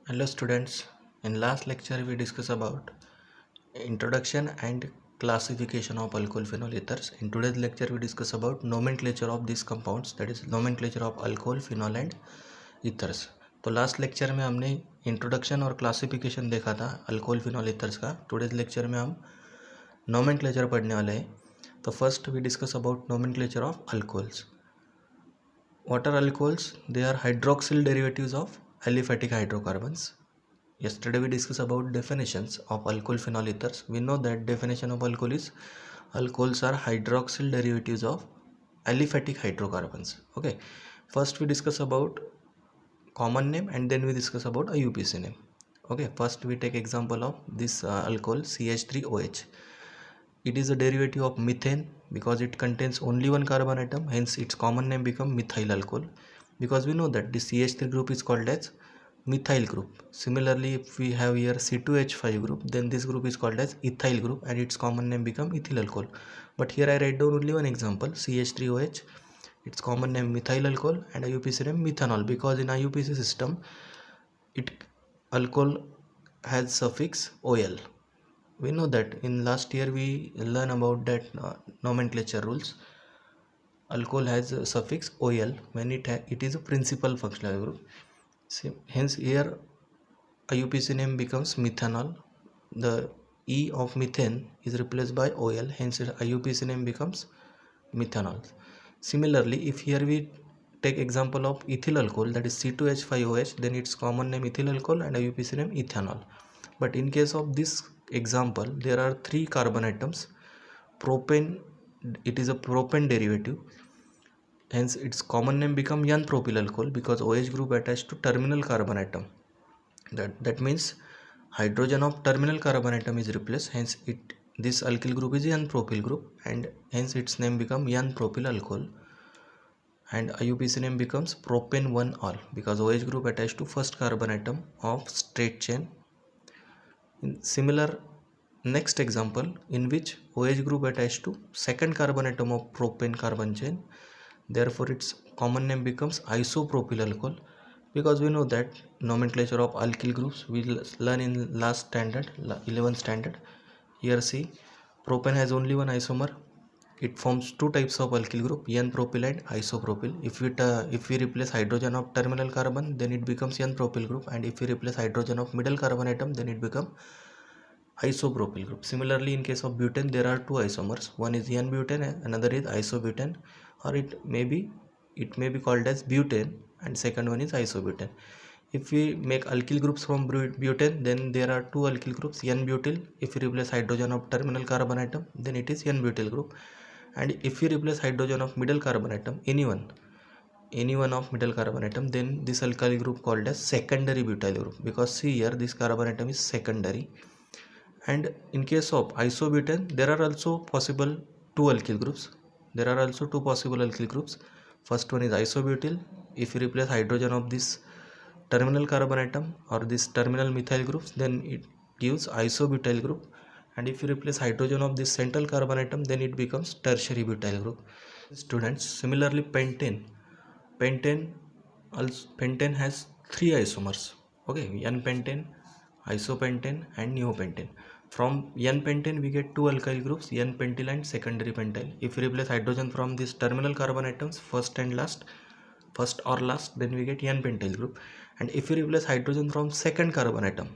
Hello students, in last lecture we discussed about introduction and classification of alcohol phenol ethers. In today's lecture we discuss about nomenclature of these compounds, that is nomenclature of alcohol, phenol and ethers. तो last lecture में हमने introduction और classification देखा था alcohol phenol ethers का. Today's lecture में हम nomenclature पढ़ने वाले हैं. तो first we discuss about nomenclature of alcohols. What are alcohols? They are hydroxyl derivatives of aliphatic hydrocarbons. Yesterday we discussed about definitions of alcohol phenol ethers. We know that definition of alcohol is alcohols are hydroxyl derivatives of aliphatic hydrocarbons. Okay. First we discuss about common name and then we discuss about IUPAC name. Okay. First we take example of this alcohol CH3OH. It is a derivative of methane because it contains only one carbon atom, hence its common name become methyl alcohol, because we know that this CH3 group is called as methyl group. Similarly, if we have here C2H5 group, then this group is called as ethyl group and its common name become ethyl alcohol. But here I write down only one example, CH3OH, its common name methyl alcohol and IUPAC name methanol, because in IUPAC system it alcohol has suffix OL. We know that in last year we learn about that nomenclature rules. Alcohol has a suffix OL when it is a principal functional group. Hence here IUPAC name becomes methanol. The E of methane is replaced by OL, hence IUPAC name becomes methanol. Similarly, if here we take example of ethyl alcohol, that is C2H5OH, then its common name ethyl alcohol and IUPAC name ethanol. But in case of this example, there are three carbon atoms. Propane, it is a propane derivative, hence its common name become N-propyl alcohol because OH group attached to terminal carbon atom. That means hydrogen of terminal carbon atom is replaced, hence this alkyl group is N-propyl group and hence its name become N-propyl alcohol, and IUPAC name becomes propane 1-ol because OH group attached to first carbon atom of straight chain. In similar next example in which OH group attached to second carbon atom of propane carbon chain, therefore its common name becomes isopropyl alcohol, because we know that nomenclature of alkyl groups we learn in last standard, 11th standard. Here see, propane has only one isomer. It forms two types of alkyl group, N-propyl and isopropyl. If we replace hydrogen of terminal carbon, then it becomes N-propyl group, and if we replace hydrogen of middle carbon atom, then it becomes isopropyl group. Similarly, in case of butane, there are two isomers. One is N-butane, another is isobutane, or it may be called as butane, and second one is isobutane. If we make alkyl groups from butane, then there are two alkyl groups, N-butyl. If we replace hydrogen of terminal carbon atom, then it is N-butyl group. And if we replace hydrogen of middle carbon atom, any one of middle carbon atom, then this alkyl group called as secondary butyl group, because see here this carbon atom is secondary. And in case of isobutane, there are also possible two alkyl groups. First one is isobutyl. If you replace hydrogen of this terminal carbon atom or this terminal methyl groups, then it gives isobutyl group. And if you replace hydrogen of this central carbon atom, then it becomes tertiary butyl group. Students, similarly pentane has three isomers. Okay, N-pentane, isopentane and neopentane. From N-pentane we get two alkyl groups, N-pentyl and secondary pentyl. If we replace hydrogen from these terminal carbon atoms, first or last, then we get N-pentyl group. And if we replace hydrogen from second carbon atom,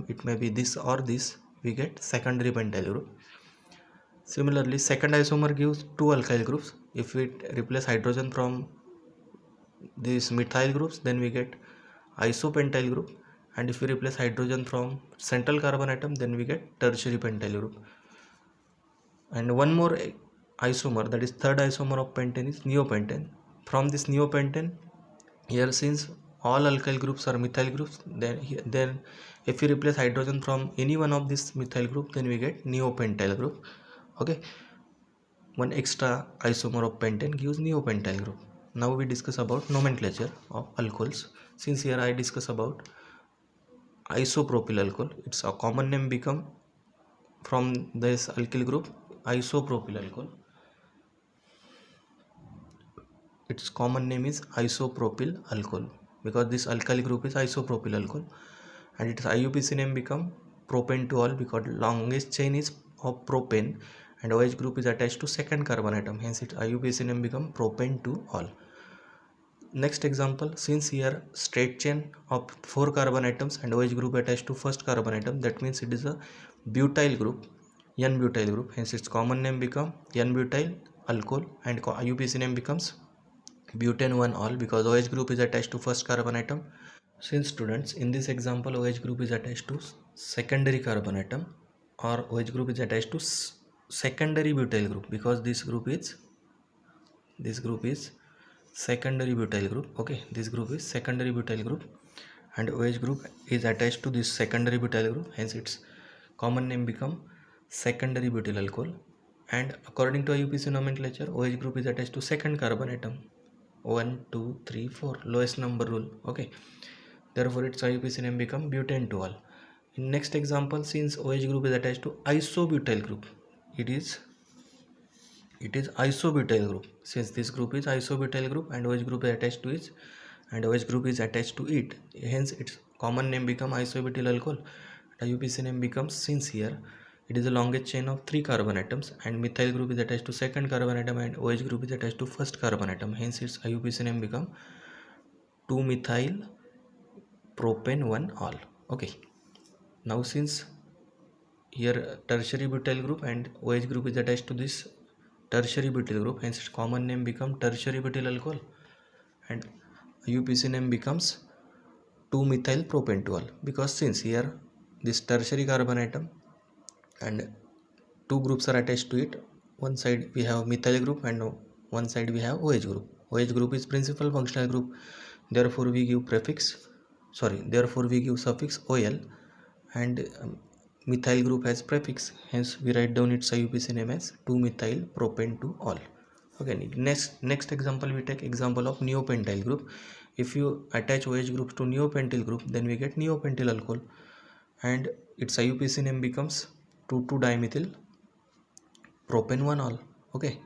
it may be this or this, we get secondary pentyl group. Similarly, second isomer gives two alkyl groups. If we replace hydrogen from these methyl groups, then we get isopentyl group, and if we replace hydrogen from central carbon atom, then we get tertiary pentyl group. And one more isomer, that is third isomer of pentane, is neopentane. From this neopentane, here since all alkyl groups are methyl groups, then if we replace hydrogen from any one of this methyl group, then we get neopentyl group. Okay, one extra isomer of pentane gives neopentyl group. Now we discuss about nomenclature of alcohols. Since here I discuss about isopropyl alcohol, its a common name become from this alkyl group isopropyl alcohol. Its common name is isopropyl alcohol. because this alkyl group is isopropyl alcohol, and its IUPAC name become propane-2-ol because longest chain is of propane and OH group is attached to second carbon atom, hence its IUPAC name become propane-2-ol. Next example, since here straight chain of 4 carbon atoms and OH group attached to first carbon atom, that means it is a butyl group, N-butyl group, hence its common name become N-butyl alcohol and IUPAC name becomes butane-1-ol because OH group is attached to first carbon atom. Since students, in this example OH group is attached to secondary carbon atom or OH group is attached to secondary butyl group because this group is secondary butyl group. Okay, this group is secondary butyl group and OH group is attached to this secondary butyl group, hence its common name become secondary butyl alcohol. And according to IUPAC nomenclature, OH group is attached to second carbon atom, 1 2 3 4, lowest number rule. Okay, therefore its IUPAC name become butane-2-ol. In next example, since OH group is attached to isobutyl group, it is isobutyl group. Since this group is isobutyl group and OH group is attached to it and OH group is attached to it, hence its common name become isobutyl alcohol. IUPAC name becomes, since here it is the longest chain of 3 carbon atoms and methyl group is attached to second carbon atom and OH group is attached to first carbon atom, hence its IUPAC name become 2-methyl propane-1-ol. Okay, now since here tertiary butyl group and OH group is attached to this tertiary butyl group, hence its common name become tertiary butyl alcohol and IUPAC name becomes 2-methyl propane-2-ol because since here this tertiary carbon atom and two groups are attached to it, one side we have methyl group and one side we have OH group. OH group is principal functional group, therefore we give suffix OL and methyl group has prefix, hence we write down its IUPAC name as 2-methyl propane-2-ol. Okay, next example we take example of neopentyl group. If you attach OH group to neopentyl group, then we get neopentyl alcohol and its IUPAC name becomes 2,2-dimethyl propane-1-ol. Okay,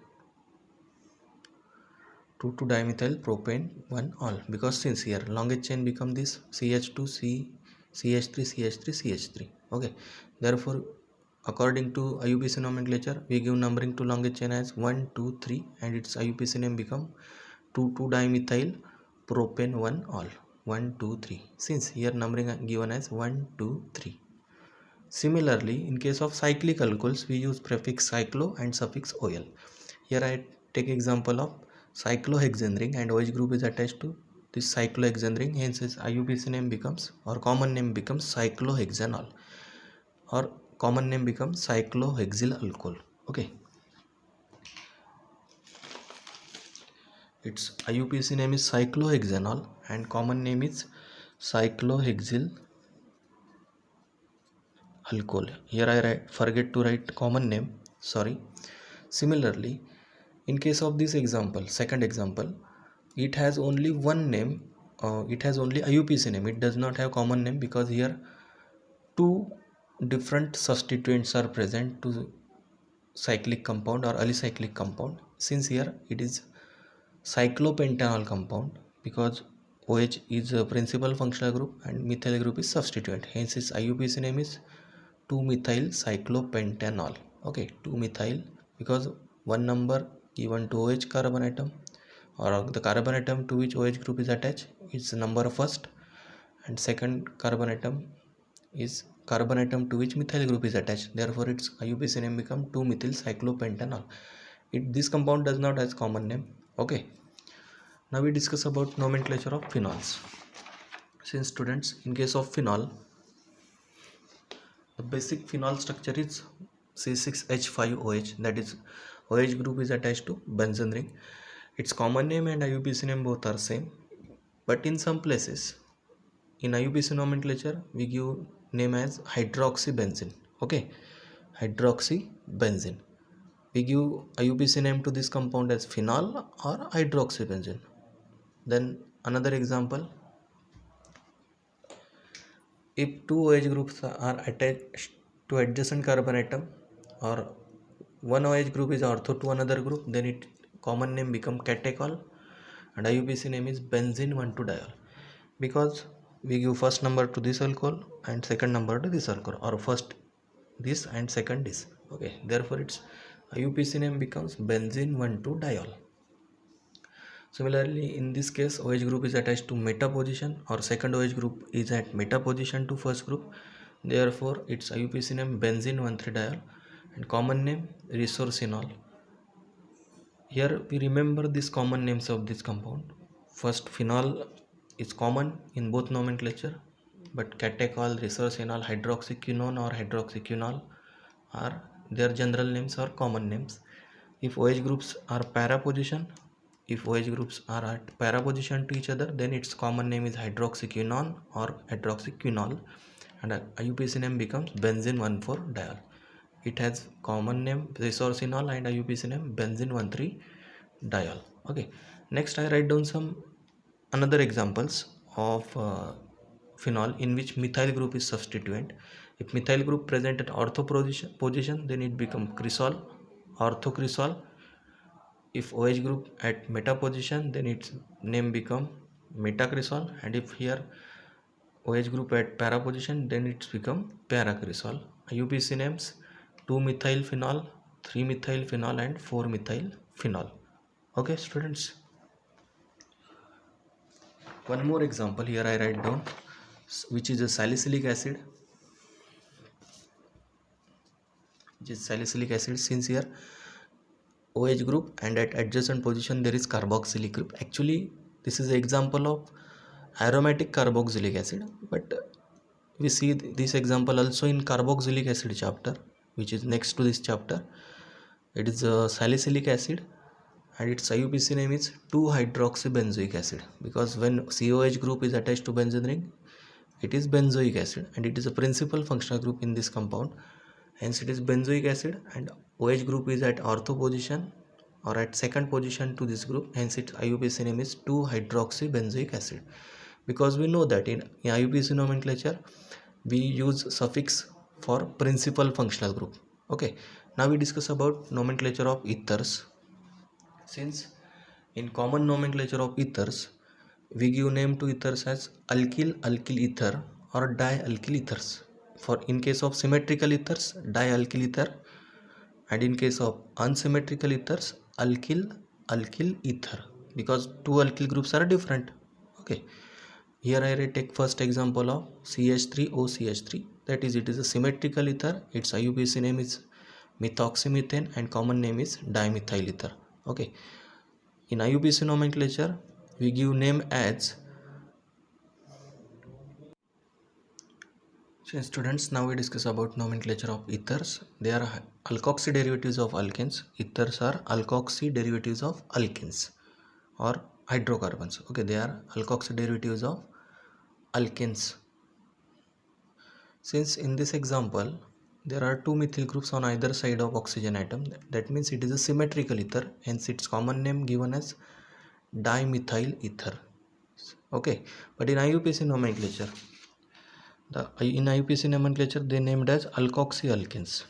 2,2-dimethyl propane-1-ol because since here longest chain become this CH2 CH3 CH3 CH3. Okay, therefore according to IUPAC nomenclature we give numbering to longest chain as 1 2 3 and its IUPAC name become 2,2-dimethyl propane-1-ol, 1 2 3, since here numbering given as 1 2 3. Similarly, in case of cyclic alcohols, we use prefix cyclo and suffix ol. Here I take example of cyclohexane ring and OH group is attached to this cyclohexane ring, hence its IUPAC name becomes or common name becomes cyclohexanol or common name becomes cyclohexyl alcohol. Okay, its IUPAC name is cyclohexanol and common name is cyclohexyl alcohol. Here I forget to write common name, sorry. Similarly, in case of this example, second example, it has only one name, it has only IUPAC name, it does not have common name because here two different substituents are present to cyclic compound or alicyclic compound. Since here it is cyclopentanol compound because OH is a principal functional group and methyl group is substituent, hence its IUPAC name is 2-methyl cyclopentanol. Okay, 2-methyl because one number given to OH carbon atom or the carbon atom to which OH group is attached is number first and second carbon atom is carbon atom to which methyl group is attached, therefore its IUPAC name become 2-methyl cyclopentanol. This compound does not have common name. Okay, now we discuss about nomenclature of phenols. Since students, in case of phenol, the basic phenol structure is C6H5OH, that is OH group is attached to benzene ring. Its common name and IUPAC name both are same, but in some places in IUPAC nomenclature we give name as hydroxybenzene. Okay, hydroxybenzene. We give IUPAC name to this compound as phenol or hydroxybenzene. Then another example, if two OH groups are attached to adjacent carbon atom or one OH group is ortho to another group, then its common name become catechol and IUPAC name is benzene 1,2-diol. because we give first number to this alcohol and second number to this alcohol, or first this and second this. Okay, therefore its IUPAC name becomes benzene 1,2-diol. Similarly, in this case, OH group is attached to meta position, or second OH group is at meta position to first group. Therefore, its IUPAC name benzene 1,3-diol and common name resorcinol. Here we remember these common names of this compound. First, phenol is common in both nomenclature, but catechol, resorcinol, hydroxyquinone or hydroxyquinol are their general names or common names. If OH groups are para position, if OH groups are at para position to each other, then its common name is hydroxyquinone or hydroxyquinol, and IUPAC name becomes benzene 1,4-diol. It has common name resorcinol and IUPAC name benzene 1,3-diol. Okay, next I write down some another examples of phenol in which methyl group is substituent. If methyl group present at ortho position, then it becomes cresol, orthocresol. If OH group at meta position, then its name become metacresol, and if here OH group at para position, then it's become paracresol. IUPAC names 2-methyl phenol, 3-methyl phenol and 4-methyl phenol. Okay students, one more example here I write down, which is a salicylic acid, since here OH group and at adjacent position there is carboxylic group. Actually this is an example of aromatic carboxylic acid, but we see this example also in carboxylic acid chapter, which is next to this chapter. It is a salicylic acid and its IUPAC name is 2-hydroxybenzoic acid, because when COH group is attached to benzene ring, it is benzoic acid and it is a principal functional group in this compound. Hence it is benzoic acid, and OH group is at ortho position or at second position to this group, hence its IUPAC name is 2-hydroxybenzoic acid. Because we know that in IUPAC nomenclature we use suffix for principal functional group. Okay, now we discuss about nomenclature of ethers. Since in common nomenclature of ethers we give name to ethers as alkyl ether or dialkyl ethers. For in case of symmetrical ethers, dialkyl ether, and in case of unsymmetrical ethers, alkyl ether, because two alkyl groups are different. Okay, here I take first example of CH3OCH3, that is, it is a symmetrical ether. Its IUPAC name is methoxymethane and common name is dimethyl ether. Okay, in IUPAC nomenclature we give name as. So students, now we discuss about nomenclature of ethers. They are alkoxy derivatives of alkenes. Ethers are alkoxy derivatives of alkenes or hydrocarbons. Okay, they are alkoxy derivatives of alkenes. Since in this example there are two methyl groups on either side of oxygen atom, that means it is a symmetrical ether, hence its common name given as dimethyl ether. Okay, but in IUPAC nomenclature, they named as alkoxy alkenes.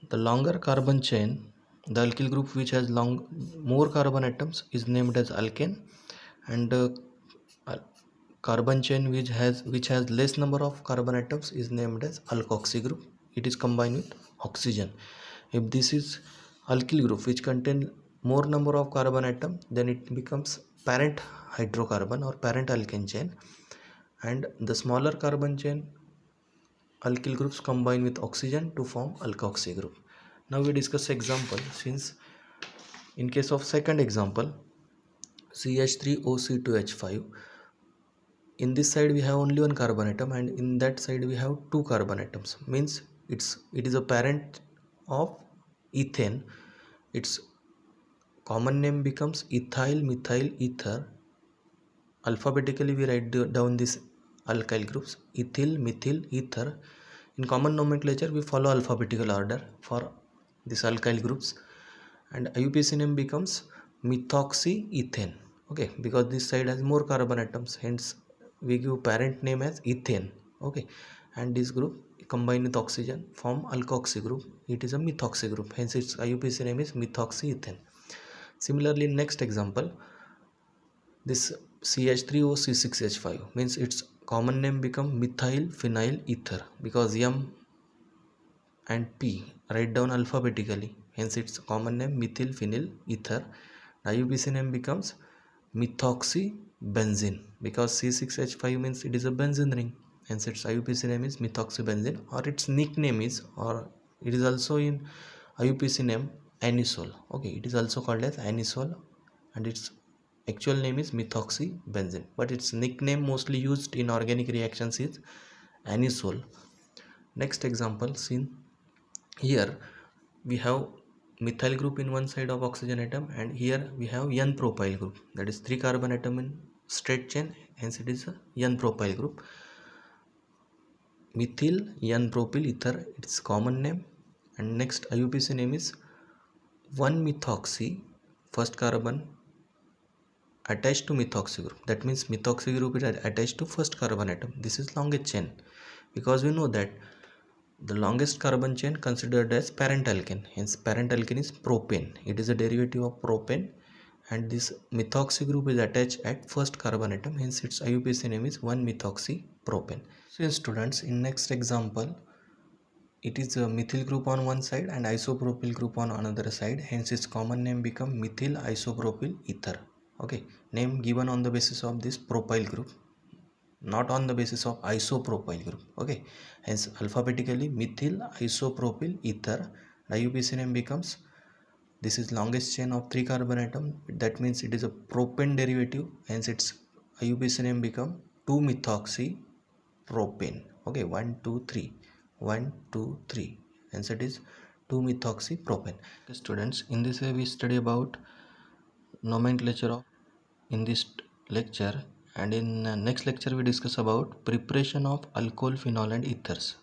The longer carbon chain, the alkyl group which has more carbon atoms is named as alkane, and carbon chain which has less number of carbon atoms is named as alkoxy group. It is combined with oxygen. If this is alkyl group which contain more number of carbon atom, then it becomes parent hydrocarbon or parent alkane chain, and the smaller carbon chain alkyl groups combine with oxygen to form alkoxy group. Now we discuss example. Since in case of second example, CH3OC2H5, in this side we have only one carbon atom and in that side we have two carbon atoms, means it is a parent of ethane. Its common name becomes ethyl methyl ether. Alphabetically we write down these alkyl groups: ethyl, methyl, ether. In common nomenclature we follow alphabetical order for these alkyl groups, and IUPAC name becomes methoxyethane. Okay, because this side has more carbon atoms, hence we give parent name as ethane. Okay, and this group combined with oxygen form alkoxy group. It is a methoxy group, hence its IUPAC name is methoxyethane. Similarly, next example, this CH3O C6H5 means its common name become methyl phenyl ether because M and P write down alphabetically, hence its common name methyl phenyl ether. IUPAC name becomes methoxybenzene because C6H5 means it is a benzene ring, hence its IUPAC name is methoxybenzene, or its nickname is, or it is also in IUPAC name anisole. Okay, it is also called as anisole and its actual name is methoxybenzene, but its nickname mostly used in organic reactions is anisole. Next example, seen here we have methyl group in one side of oxygen atom, and here we have n propyl group, that is 3 carbon atom in straight chain, hence it is a n propyl group. Methyl n propyl ether, its common name, and next IUPAC name is 1 methoxy, first carbon attached to methoxy group, that means methoxy group is attached to first carbon atom. This is longest chain because we know that the longest carbon chain considered as parent alkane, hence parent alkane is propane, it is a derivative of propane, and this methoxy group is attached at first carbon atom, hence its IUPAC name is 1 methoxy propane. So students, in next example, it is a methyl group on one side and isopropyl group on another side, hence its common name become methyl isopropyl ether. Okay, name given on the basis of this propyl group, not on the basis of isopropyl group. Okay, hence alphabetically methyl isopropyl ether, IUPAC name becomes, this is longest chain of 3 carbon atom, that means it is a propane derivative, hence its IUPAC name become 2 methoxy propane. Okay, 1 2 3 1 2 3, hence it is 2 methoxy propane. Okay, students, in this way we study about nomenclature of in this lecture, and in next lecture we discuss about preparation of alcohol, phenol and ethers.